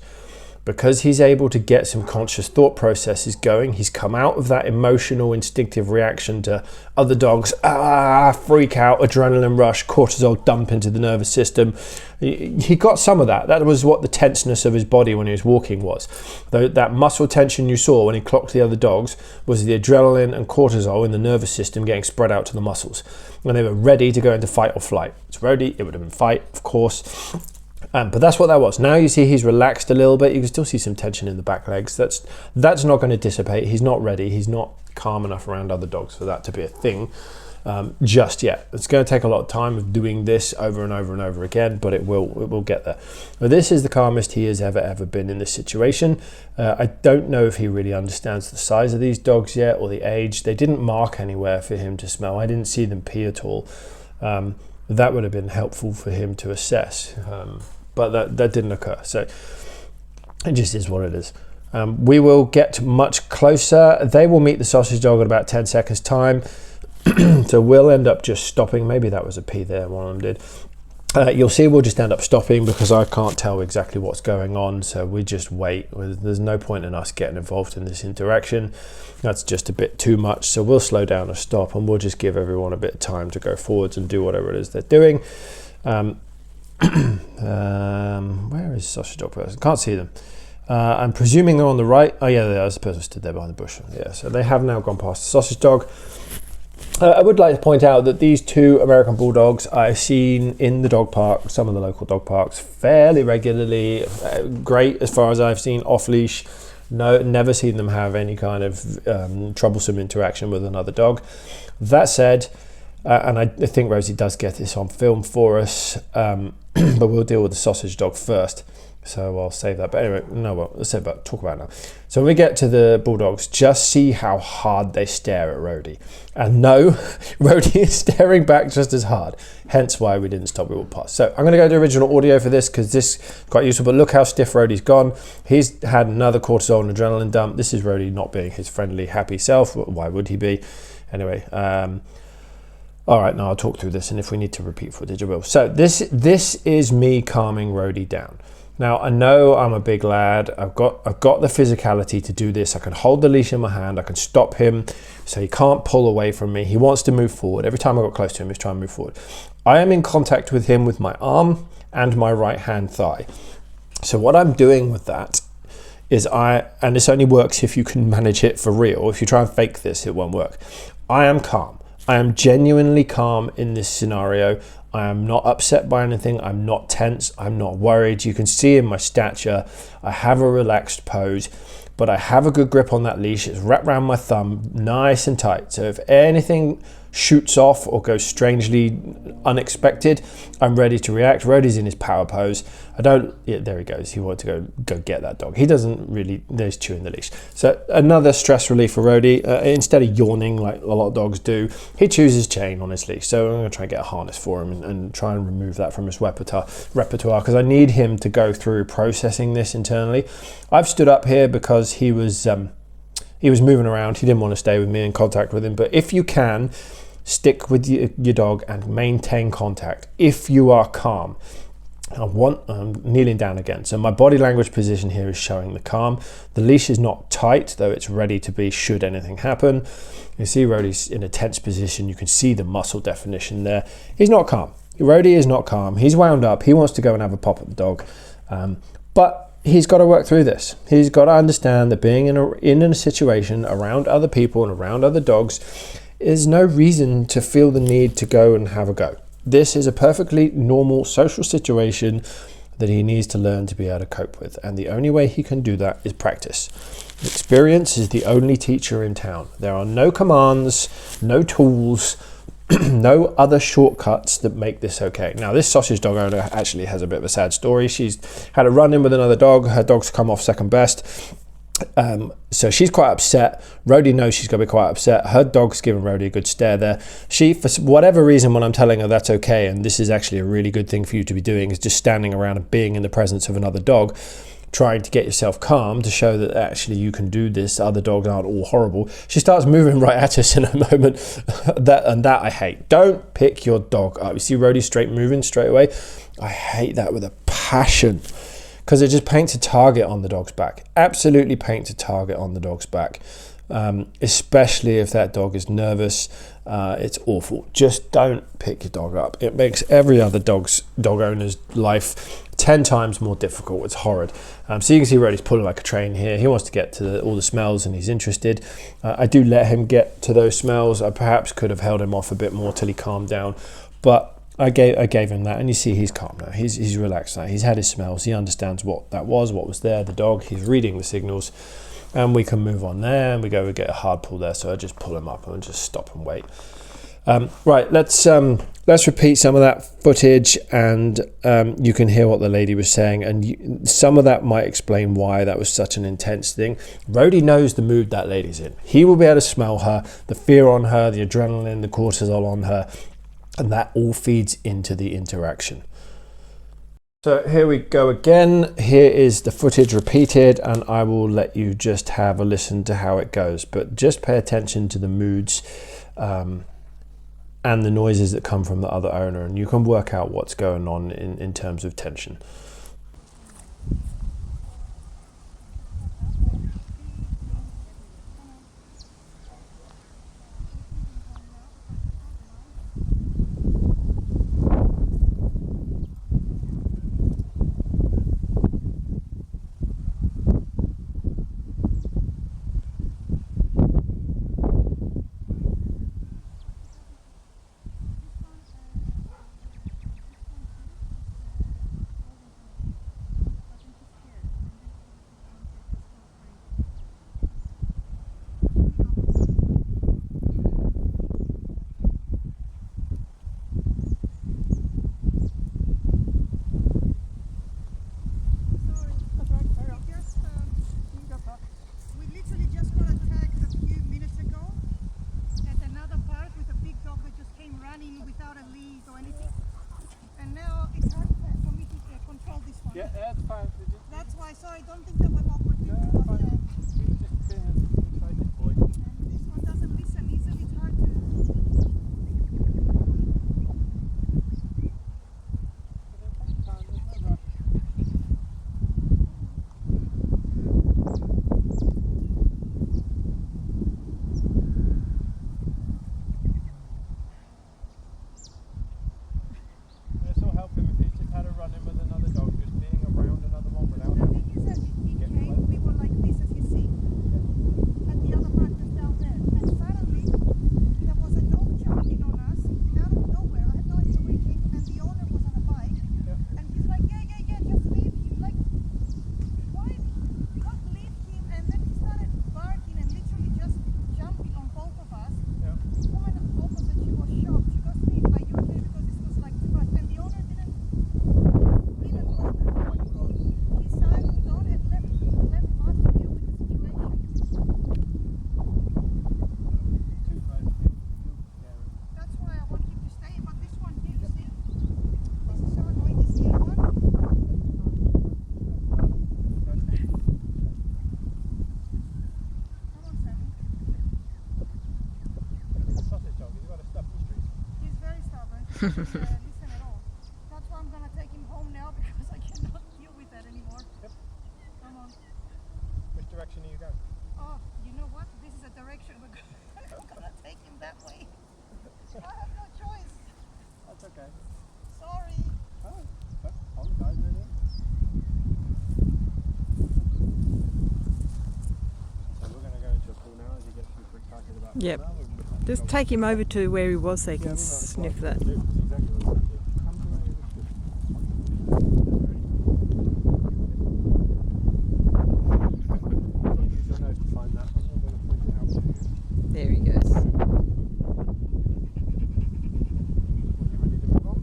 Speaker 1: Because he's able to get some conscious thought processes going, he's come out of that emotional, instinctive reaction to other dogs, freak out, adrenaline rush, cortisol dump into the nervous system. He got some of that. That was what the tenseness of his body when he was walking was. That muscle tension you saw when he clocked the other dogs was the adrenaline and cortisol in the nervous system getting spread out to the muscles. When they were ready to go into fight or flight. It's Roadie, it would have been fight, of course. But that's what that was. Now you see he's relaxed a little bit. You can still see some tension in the back legs. That's not going to dissipate. He's not ready. He's not calm enough around other dogs for that to be a thing just yet. It's going to take a lot of time of doing this over and over and over again, but it will get there. But this is the calmest he has ever been in this situation. I don't know if he really understands the size of these dogs yet or the age. They didn't mark anywhere for him to smell. I didn't see them pee at all. That would have been helpful for him to assess. But that didn't occur, so it just is what it is. We will get much closer. They will meet the sausage dog in about 10 seconds time. So we'll end up just stopping. Maybe that was a pee there, one of them did. You'll see we'll just end up stopping because I can't tell exactly what's going on, so we just wait. There's no point in us getting involved in this interaction. That's just a bit too much, so we'll slow down and stop, and we'll just give everyone a bit of time to go forwards and do whatever it is they're doing. Where is sausage dog person? Can't see them. I'm presuming they're on the right. Oh yeah, there's the person stood there behind the bush. Yeah, so they have now gone past the sausage dog. I would like to point out that these 2 American Bulldogs I've seen in the dog park, some of the local dog parks, fairly regularly. Great as far as I've seen off leash. No, never seen them have any kind of troublesome interaction with another dog. That said, and I think Rosie does get this on film for us, but we'll deal with the sausage dog first. So I'll save that. But anyway, no, well, let's talk about it now. So when we get to the bulldogs, just see how hard they stare at Roadie. And no, Roadie is staring back just as hard. Hence why we didn't stop, we will pass. So I'm going to go to original audio for this because this is quite useful. But look how stiff Roadie's gone. He's had another cortisol and adrenaline dump. This is Roadie not being his friendly, happy self. Why would he be? Anyway, all right, now I'll talk through this, and if we need to repeat footage, I will. So this is me calming Roadie down. Now I know I'm a big lad. I've got the physicality to do this. I can hold the leash in my hand. I can stop him, so he can't pull away from me. He wants to move forward. Every time I got close to him, he's trying to move forward. I am in contact with him with my arm and my right hand thigh. So what I'm doing with that is and this only works if you can manage it for real. If you try and fake this, it won't work. I am calm. I am genuinely calm in this scenario. I am not upset by anything. I'm not tense. I'm not worried. You can see in my stature, I have a relaxed pose, but I have a good grip on that leash. It's wrapped around my thumb, nice and tight. So if anything shoots off or goes strangely unexpected, I'm ready to react. Rodie's in his power pose. There he goes. He wanted to go get that dog. He doesn't really, there's chewing the leash. So another stress relief for Rodie. Instead of yawning like a lot of dogs do, he chews his chain on his leash. So I'm going to try and get a harness for him and try and remove that from his repertoire because I need him to go through processing this internally. I've stood up here because he was moving around. He didn't want to stay with me in contact with him. But if you can, stick with your dog and maintain contact if you are calm. I'm kneeling down again. So my body language position here is showing the calm. The leash is not tight, though it's ready to be should anything happen. You see Rodie's in a tense position. You can see the muscle definition there. He's not calm. Rodie is not calm. He's wound up. He wants to go and have a pop at the dog. But he's got to work through this. He's got to understand that being in a situation around other people and around other dogs is no reason to feel the need to go and have a go. This is a perfectly normal social situation that he needs to learn to be able to cope with. And the only way he can do that is practice. Experience is the only teacher in town. There are no commands, no tools, no other shortcuts that make this okay. Now, this sausage dog owner actually has a bit of a sad story. She's had a run-in with another dog. Her dog's come off second best. So she's quite upset. Roadie knows she's going to be quite upset. Her dog's giving Roadie a good stare there. She, for whatever reason, when I'm telling her that's okay, and this is actually a really good thing for you to be doing, is just standing around and being in the presence of another dog, trying to get yourself calm to show that actually you can do this. Other dogs aren't all horrible. She starts moving right at us in a moment. that I hate. Don't pick your dog up. You see Roadie moving straight away? I hate that with a passion. Because it just paints a target on the dog's back. Absolutely paints a target on the dog's back. Especially if that dog is nervous. It's awful. Just don't pick your dog up. It makes every other dog owner's life 10 times more difficult. It's horrid. So you can see Rodie's pulling like a train here. He wants to get to all the smells and he's interested. I do let him get to those smells. I perhaps could have held him off a bit more till he calmed down. But I gave him that, and you see he's calm now. He's relaxed now. He's had his smells. He understands what that was, what was there, the dog. He's reading the signals, and we can move on there. And we get a hard pull there, so I just pull him up and just stop and wait. Right, let's repeat some of that footage, and you can hear what the lady was saying, and some of that might explain why that was such an intense thing. Roadie knows the mood that lady's in. He will be able to smell her, the fear on her, the adrenaline, the cortisol on her. And that all feeds into the interaction. So here we go again. Here is the footage repeated, and I will let you just have a listen to how it goes. But just pay attention to the moods and the noises that come from the other owner, and you can work out what's going on in terms of tension.
Speaker 5: I don't think that was awkward.
Speaker 2: No, fine. He's just being an excited boy.
Speaker 5: And this one doesn't listen easily. It's hard to.
Speaker 2: This will help him if he's just had a run in with another dog, just being around another one without
Speaker 5: The thing is that he came, we were like this as you see. And the other part was down there. And suddenly there was a dog jumping on us out of nowhere. I had no idea where he came from, and the owner was on a bike.
Speaker 2: Yeah.
Speaker 5: And he's like, yeah, just leave him. Like, why not leave him? And then he started barking and literally just jumping on both of us.
Speaker 2: Yeah.
Speaker 5: The woman opposite, she was shocked. She goes to me, are you okay? Because this was like too much. And the owner didn't even bother. He sidled on and left us to deal with the situation.
Speaker 2: Too close. Yeah.
Speaker 5: That's why I want him to stay. But this one here, you see, this is so annoying. This yellow one. Come on, Sammy.
Speaker 2: He's a sausage dog. He's got a stubborn streak.
Speaker 5: He's very stubborn. He doesn't listen at all. That's why I'm gonna take him home now because I cannot deal with that anymore.
Speaker 2: Yep.
Speaker 5: Come on.
Speaker 2: Which direction are you going?
Speaker 5: Oh, you know what? This is a direction we're I'm gonna take him that way. I have no choice.
Speaker 2: That's okay.
Speaker 5: Sorry.
Speaker 2: Oh, that's on the side, really. So we're going to go into a pool now as he gets super excited about
Speaker 4: Yep.
Speaker 2: now.
Speaker 4: Just take him over to where he was so he can sniff that.
Speaker 2: That's exactly what we're going to do. Come to where he was. Use your nose to find that. I'm not going to point it out to you.
Speaker 4: There he goes.
Speaker 2: When you're ready to move on,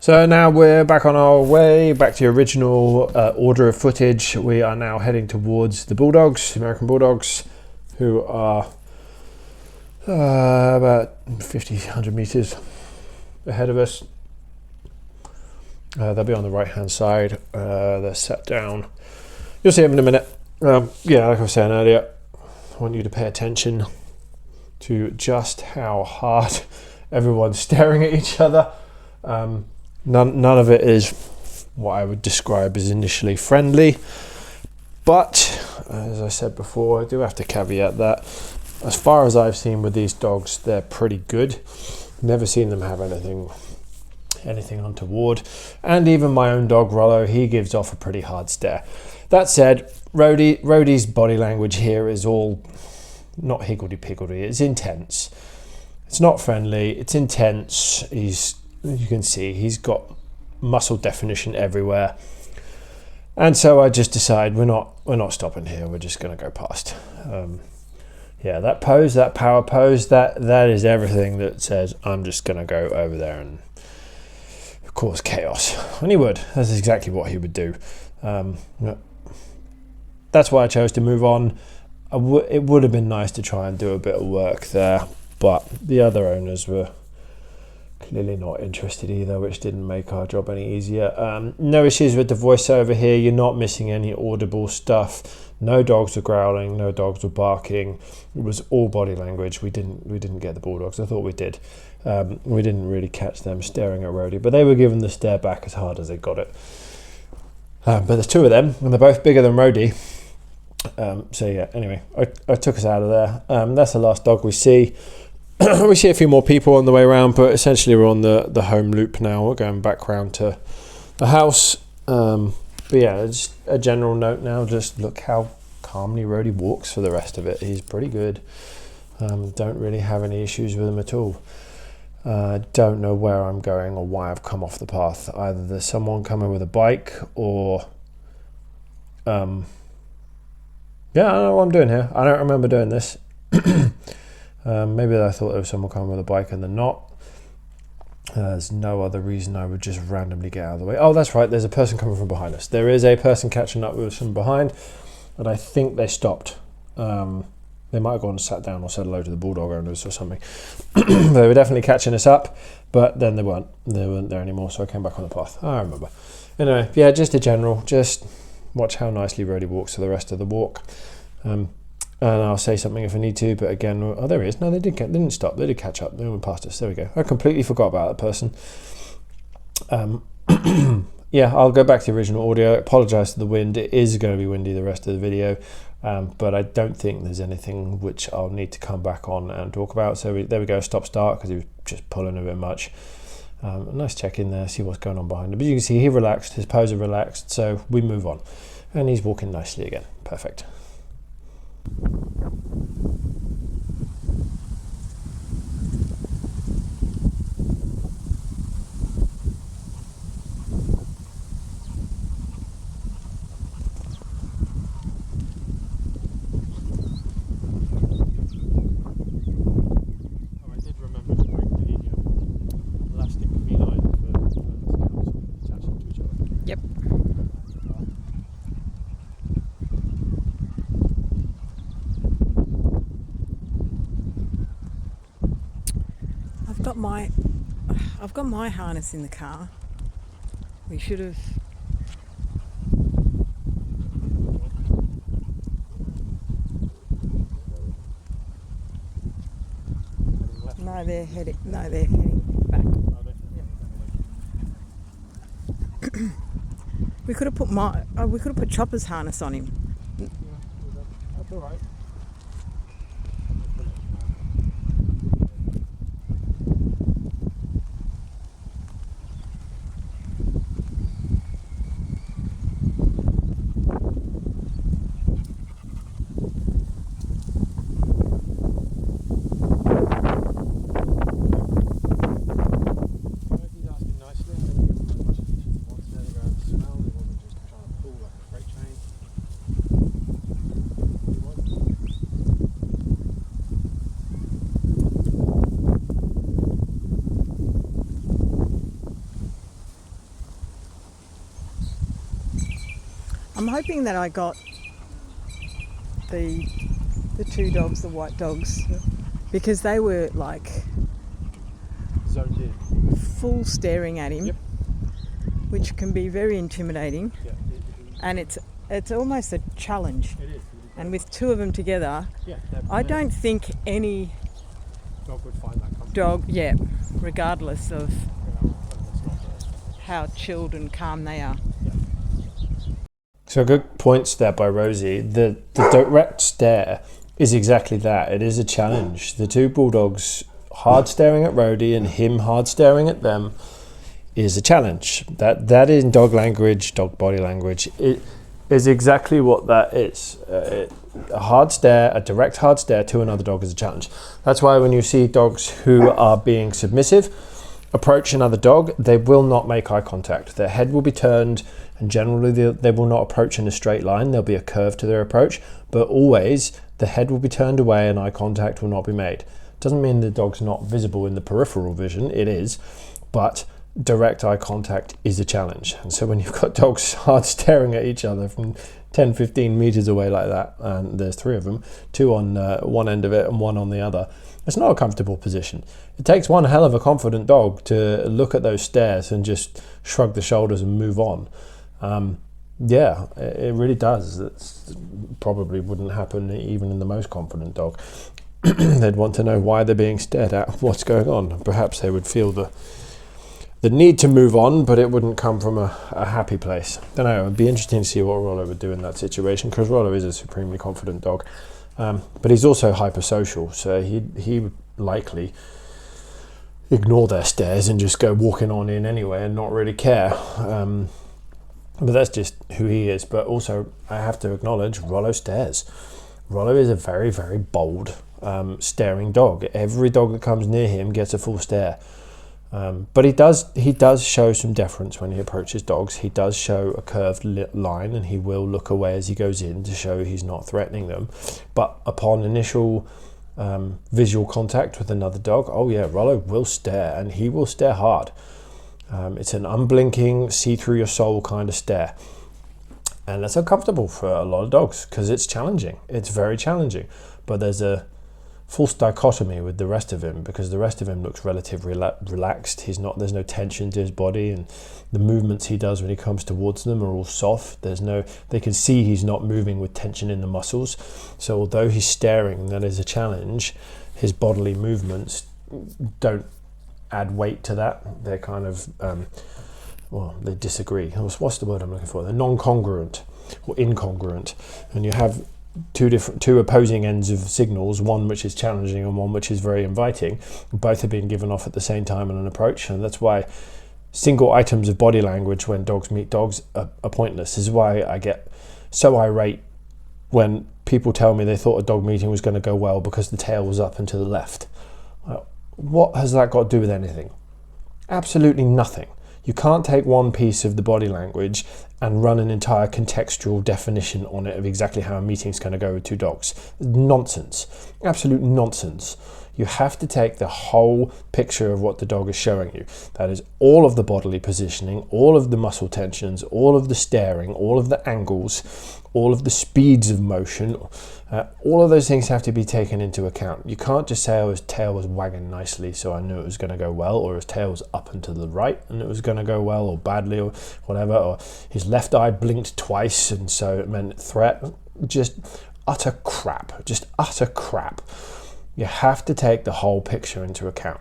Speaker 1: So now we're back on our way, back to the original order of footage. We are now heading towards the Bulldogs, American Bulldogs, who are about 50, 100 meters ahead of us. They'll be on the right hand side. They're sat down. You'll see them in a minute. Yeah, like I was saying earlier, I want you to pay attention to just how hard everyone's staring at each other. None of it is what I would describe as initially friendly, but as I said before, I do have to caveat that as far as I've seen with these dogs, they're pretty good. Never seen them have anything untoward, and even my own dog Rollo, he gives off a pretty hard stare. That said, Roadie's body language here is all not higgledy-piggledy, it's intense. It's not friendly, it's intense. You can see he's got muscle definition everywhere, and so I just decide we're not stopping here. We're just going to go past. Yeah, that pose, that power pose, that is everything that says I'm just going to go over there and cause chaos. And he would. That's exactly what he would do. That's why I chose to move on. It would have been nice to try and do a bit of work there, but the other owners were clearly not interested either, which didn't make our job any easier. No issues with the voiceover here. You're not missing any audible stuff. No dogs were growling, no dogs were barking. It was all body language. We didn't get the Bulldogs. I thought we did. We didn't really catch them staring at Roadie, but they were giving the stare back as hard as they got it. But there's two of them, and they're both bigger than Roadie. So yeah, anyway, I took us out of there. That's the last dog we see. We see a few more people on the way around, but essentially we're on the home loop now. We're going back round to the house. But yeah, just a general note now, just look how calmly Roadie walks for the rest of it. He's pretty good. Don't really have any issues with him at all. Don't know where I'm going or why I've come off the path. Either there's someone coming with a bike or... yeah, Yeah, I don't know what I'm doing here. I don't remember doing this. Maybe I thought there was someone coming with a bike and they're not. There's no other reason I would just randomly get out of the way. Oh, that's right. There's a person coming from behind us. There is a person catching up with us from behind, but I think they stopped. They might have gone and sat down or said hello to the bulldog owners or something. They were definitely catching us up, but then they weren't there anymore, so I came back on the path. I remember. Anyway, yeah, just a general, just watch how nicely Roadie walks for the rest of the walk. And I'll say something if I need to, but again, oh, there he is. No, they didn't stop. They did catch up. They went past us. There we go. I completely forgot about that person. Yeah, I'll go back to the original audio. Apologise for the wind. It is going to be windy the rest of the video, but I don't think there's anything which I'll need to come back on and talk about. So there we go, stop start, because he was just pulling a bit much. Nice check in there, see what's going on behind him. But you can see he relaxed, his poser relaxed, so we move on. And he's walking nicely again. Perfect.
Speaker 4: Yep. I've got my harness in the car. We should have. No, they're heading back. We could have put Chopper's harness on him.
Speaker 1: That's all right.
Speaker 4: I'm hoping that I got the two dogs, the white dogs, because they were like
Speaker 1: Zoned in.
Speaker 4: full staring at him,
Speaker 1: Yep.
Speaker 4: which can be very intimidating,
Speaker 1: Yeah,
Speaker 4: and it's almost a challenge.
Speaker 1: it is.
Speaker 4: And with two of them together,
Speaker 1: Yeah,
Speaker 4: I don't think any
Speaker 1: dog would find that comfortable.
Speaker 4: dog, yeah, regardless of how chilled and calm they are.
Speaker 1: So good points there by Rosie. The direct stare is exactly that. It is a challenge. The two bulldogs hard staring at Roadie and him hard staring at them is a challenge. That in dog language, dog body language, it is exactly what that is. A hard stare, a direct hard stare to another dog is a challenge. That's why when you see dogs who are being submissive approach another dog, they will not make eye contact. Their head will be turned, and generally they will not approach in a straight line. There'll be a curve to their approach, but always the head will be turned away and eye contact will not be made. Doesn't mean the dog's not visible in the peripheral vision, it is, but direct eye contact is a challenge. And so when you've got dogs hard staring at each other from 10-15 meters away like that, and there's three of them, two on one end of it and one on the other, it's not a comfortable position. It takes one hell of a confident dog to look at those stares and just shrug the shoulders and move on. Yeah, it really does. It probably wouldn't happen even in the most confident dog. They'd want to know why they're being stared at, what's going on. Perhaps they would feel the need to move on, but it wouldn't come from a happy place. Don't know, it'd be interesting to see what Rollo would do in that situation, because Rollo is a supremely confident dog. But he's also hypersocial, so he would likely ignore their stares and just go walking on in anyway and not really care. But that's just who he is. But also, I have to acknowledge, Rollo stares. Rollo is a very, very bold, staring dog. Every dog that comes near him gets a full stare. But he does show some deference when he approaches dogs. He does show a curved line, and he will look away as he goes in to show he's not threatening them. But upon initial visual contact with another dog, oh yeah, Rollo will stare, and he will stare hard. It's an unblinking, see through your soul kind of stare. And that's uncomfortable for a lot of dogs because it's challenging. It's very challenging. But there's a false dichotomy with the rest of him, because the rest of him looks relatively relaxed. There's no tension to his body, and the movements he does when he comes towards them are all soft. They can see he's not moving with tension in the muscles. So although he's staring, and that is a challenge, his bodily movements don't add weight to that. They're kind of they disagree. What's the word I'm looking for? They're non-congruent or incongruent, and you have two opposing ends of signals, one which is challenging and one which is very inviting. Both are being given off at the same time in an approach, and that's why single items of body language when dogs meet dogs are pointless. This is why I get so irate when people tell me they thought a dog meeting was going to go well because the tail was up and to the left. What has that got to do with anything? Absolutely nothing. You can't take one piece of the body language and run an entire contextual definition on it of exactly how a meeting's going to go with two dogs. Nonsense. Absolute nonsense. You have to take the whole picture of what the dog is showing you. That is all of the bodily positioning, all of the muscle tensions, all of the staring, all of the angles, all of the speeds of motion. All of those things have to be taken into account. You can't just say, oh, his tail was wagging nicely, so I knew it was going to go well, or his tail was up and to the right and it was going to go well, or badly, or whatever, or his left eye blinked twice and so it meant threat. Just utter crap. Just utter crap. You have to take the whole picture into account.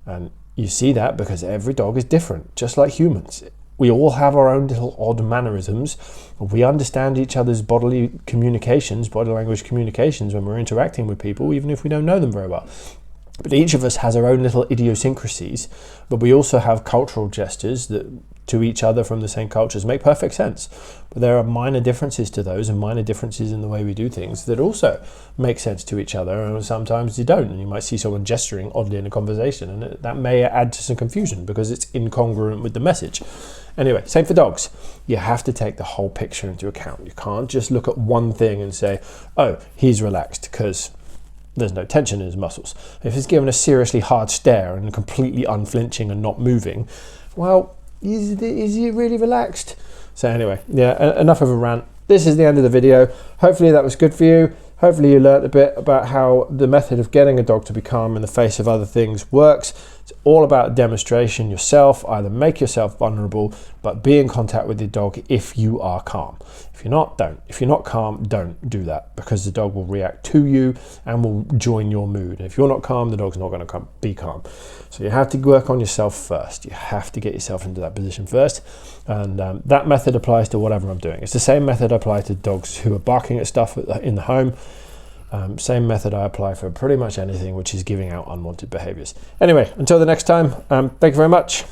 Speaker 1: And you see that because every dog is different, just like humans. We all have our own little odd mannerisms. We understand each other's bodily communications, body language communications when we're interacting with people, even if we don't know them very well. But each of us has our own little idiosyncrasies, but we also have cultural gestures that to each other from the same cultures make perfect sense. But there are minor differences to those, and minor differences in the way we do things that also make sense to each other, and sometimes you don't. And you might see someone gesturing oddly in a conversation, and that may add to some confusion because it's incongruent with the message. Anyway, same for dogs. You have to take the whole picture into account. You can't just look at one thing and say, oh, he's relaxed because there's no tension in his muscles. If he's given a seriously hard stare and completely unflinching and not moving, well, is he really relaxed? So anyway, yeah, enough of a rant. This is the end of the video. Hopefully that was good for you. Hopefully you learned a bit about how the method of getting a dog to be calm in the face of other things works. It's all about demonstration yourself. Either make yourself vulnerable, but be in contact with your dog if you are calm. If you're not, don't. If you're not calm, don't do that, because the dog will react to you and will join your mood. If you're not calm, the dog's not going to be calm. So you have to work on yourself first. You have to get yourself into that position first. And that method applies to whatever I'm doing. It's the same method I apply to dogs who are barking at stuff in the home. Same method I apply for pretty much anything which is giving out unwanted behaviors. Anyway, until the next time, thank you very much.